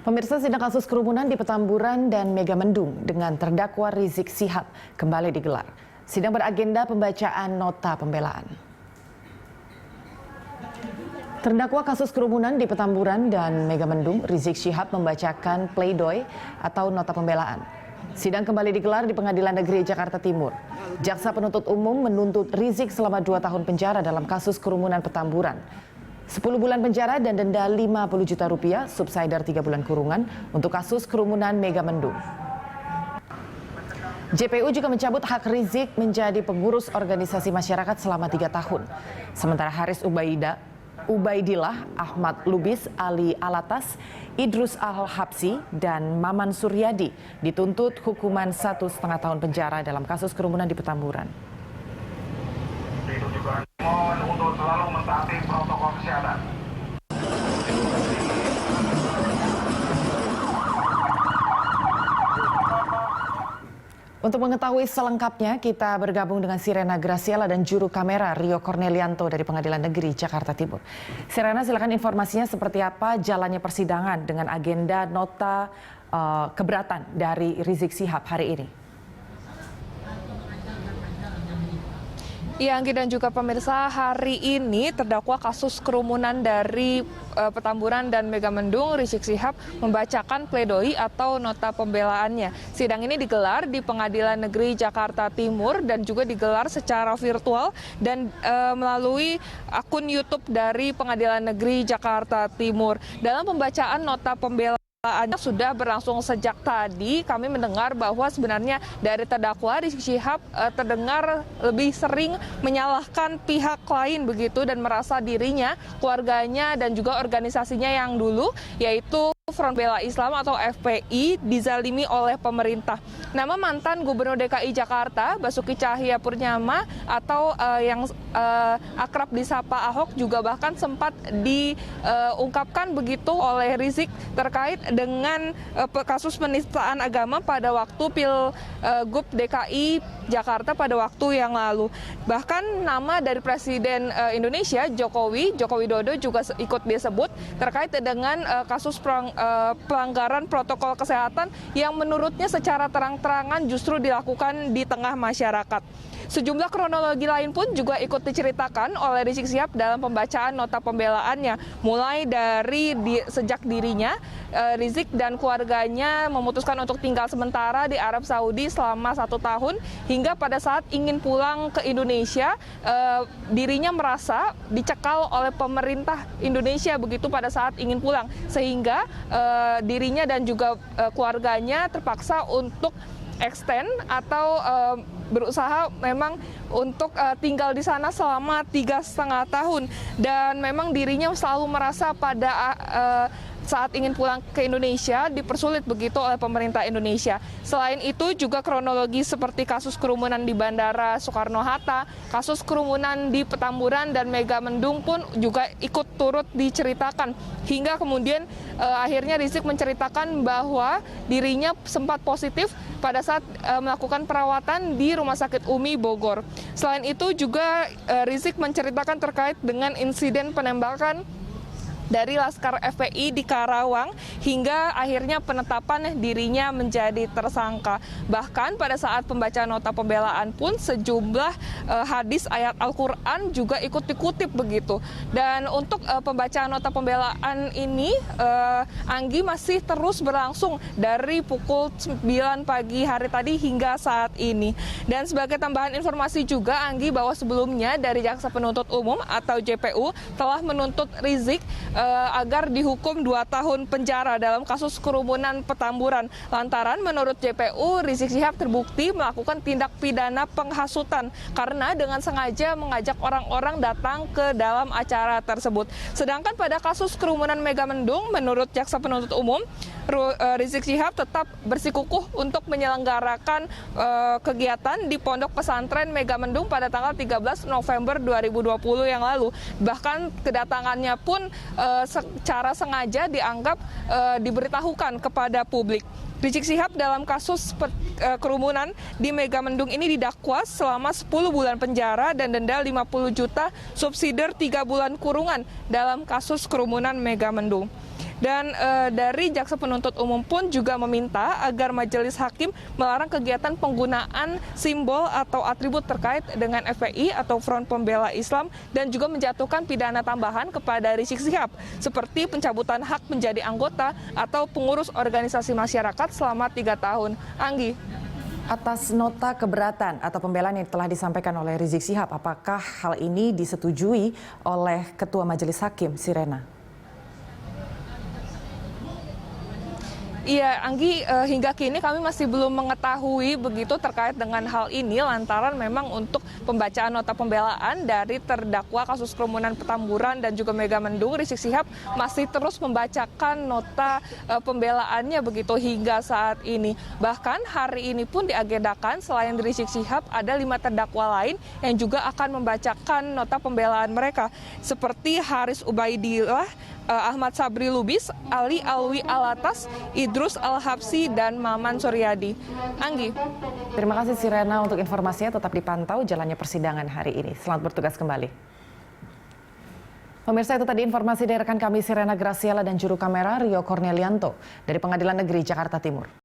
Pemirsa, sidang kasus kerumunan di Petamburan dan Megamendung dengan terdakwa Rizik Syihab kembali digelar. Sidang beragenda pembacaan nota pembelaan. Terdakwa kasus kerumunan di Petamburan dan Megamendung, Rizik Syihab membacakan pleidoy atau nota pembelaan. Sidang kembali digelar di Pengadilan Negeri Jakarta Timur. Jaksa penuntut umum menuntut Rizik selama 2 tahun penjara dalam kasus kerumunan Petamburan. 10 bulan penjara dan denda 50 juta rupiah, subsidiar 3 bulan kurungan untuk kasus kerumunan Megamendung. JPU juga mencabut hak Rizik menjadi pengurus organisasi masyarakat selama 3 tahun. Sementara Haris Ubaidillah, Ahmad Lubis, Ali Alatas, Idrus Al-Habsi, dan Maman Suryadi dituntut hukuman 1,5 tahun penjara dalam kasus kerumunan di Petamburan. Mohon untuk selalu mentaati protokol kesehatan. Untuk mengetahui selengkapnya, kita bergabung dengan Sirena Graciela dan juru kamera Rio Cornelianto dari Pengadilan Negeri Jakarta Timur. Sirena, silakan informasinya seperti apa jalannya persidangan dengan agenda nota keberatan dari Rizik Syihab hari ini. Ya, Anggi dan juga pemirsa, hari ini terdakwa kasus kerumunan dari Petamburan dan Megamendung, Rizik Syihab membacakan pledoi atau nota pembelaannya. Sidang ini digelar di Pengadilan Negeri Jakarta Timur dan juga digelar secara virtual dan melalui akun YouTube dari Pengadilan Negeri Jakarta Timur. Dalam pembacaan nota pembelaannya sudah berlangsung sejak tadi. Kami mendengar bahwa sebenarnya dari terdakwa Rizik Syihab terdengar lebih sering menyalahkan pihak lain begitu dan merasa dirinya, keluarganya dan juga organisasinya yang dulu yaitu Front Pembela Islam atau FPI dizalimi oleh pemerintah. Nama mantan Gubernur DKI Jakarta Basuki Cahayapurnama atau yang akrab disapa Ahok juga bahkan sempat diungkapkan begitu oleh Rizik terkait dengan kasus penistaan agama pada waktu Pilgub DKI Jakarta pada waktu yang lalu. Bahkan nama dari Presiden Indonesia Joko Widodo juga ikut disebut terkait dengan kasus pelanggaran protokol kesehatan yang menurutnya secara terang-terangan justru dilakukan di tengah masyarakat. Sejumlah kronologi lain pun juga ikut diceritakan oleh Rizik Syihab dalam pembacaan nota pembelaannya. Mulai dari sejak dirinya, Rizik dan keluarganya memutuskan untuk tinggal sementara di Arab Saudi selama 1 tahun, hingga pada saat ingin pulang ke Indonesia, dirinya merasa dicekal oleh pemerintah Indonesia begitu pada saat ingin pulang, sehingga dirinya dan juga keluarganya terpaksa untuk extend atau berusaha memang untuk tinggal di sana selama 3,5 tahun, dan memang dirinya selalu merasa pada saat ingin pulang ke Indonesia dipersulit begitu oleh pemerintah Indonesia. Selain itu juga kronologi seperti kasus kerumunan di Bandara Soekarno-Hatta, kasus kerumunan di Petamburan dan Megamendung pun juga ikut turut diceritakan. Hingga kemudian akhirnya Rizik menceritakan bahwa dirinya sempat positif pada saat melakukan perawatan di Rumah Sakit Umi Bogor. Selain itu juga Rizik menceritakan terkait dengan insiden penembakan dari Laskar FPI di Karawang hingga akhirnya penetapan dirinya menjadi tersangka. Bahkan pada saat pembacaan nota pembelaan pun sejumlah hadis ayat Al-Quran juga ikut dikutip begitu. Dan untuk pembacaan nota pembelaan ini, Anggi, masih terus berlangsung dari pukul 9 pagi hari tadi hingga saat ini. Dan sebagai tambahan informasi juga, Anggi, bahwa sebelumnya dari Jaksa Penuntut Umum atau JPU telah menuntut Rizik agar dihukum 2 tahun penjara dalam kasus kerumunan Petamburan. Lantaran menurut JPU, Rizik Syihab terbukti melakukan tindak pidana penghasutan karena dengan sengaja mengajak orang-orang datang ke dalam acara tersebut. Sedangkan pada kasus kerumunan Megamendung, menurut Jaksa Penuntut Umum, Rizik Syihab tetap bersikukuh untuk menyelenggarakan kegiatan di Pondok Pesantren Megamendung pada tanggal 13 November 2020 yang lalu. Bahkan kedatangannya pun secara sengaja dianggap diberitahukan kepada publik. Rizik Syihab dalam kasus kerumunan di Megamendung ini didakwa selama 10 bulan penjara dan denda 50 juta subsidiar 3 bulan kurungan dalam kasus kerumunan Megamendung. Dan dari jaksa penuntut umum pun juga meminta agar majelis hakim melarang kegiatan penggunaan simbol atau atribut terkait dengan FPI atau Front Pembela Islam dan juga menjatuhkan pidana tambahan kepada Rizik Syihab seperti pencabutan hak menjadi anggota atau pengurus organisasi masyarakat selama 3 tahun. Anggi. Atas nota keberatan atau pembelaan yang telah disampaikan oleh Rizik Syihab, apakah hal ini disetujui oleh Ketua Majelis Hakim, Sirena? Iya, Anggi, hingga kini kami masih belum mengetahui begitu terkait dengan hal ini lantaran memang untuk pembacaan nota pembelaan dari terdakwa kasus kerumunan Petamburan dan juga Megamendung, Rizik Syihab masih terus membacakan nota pembelaannya begitu hingga saat ini. Bahkan hari ini pun diagendakan selain Rizik Syihab ada 5 terdakwa lain yang juga akan membacakan nota pembelaan mereka seperti Haris Ubaidillah, Ahmad Sabri Lubis, Ali Alwi Alatas, Idrus Al-Habsi, dan Maman Suryadi. Anggi. Terima kasih Sirena untuk informasinya, tetap dipantau jalannya persidangan hari ini. Selamat bertugas kembali. Pemirsa, itu tadi informasi dari rekan kami Sirena Graciela dan juru kamera Rio Cornelianto dari Pengadilan Negeri Jakarta Timur.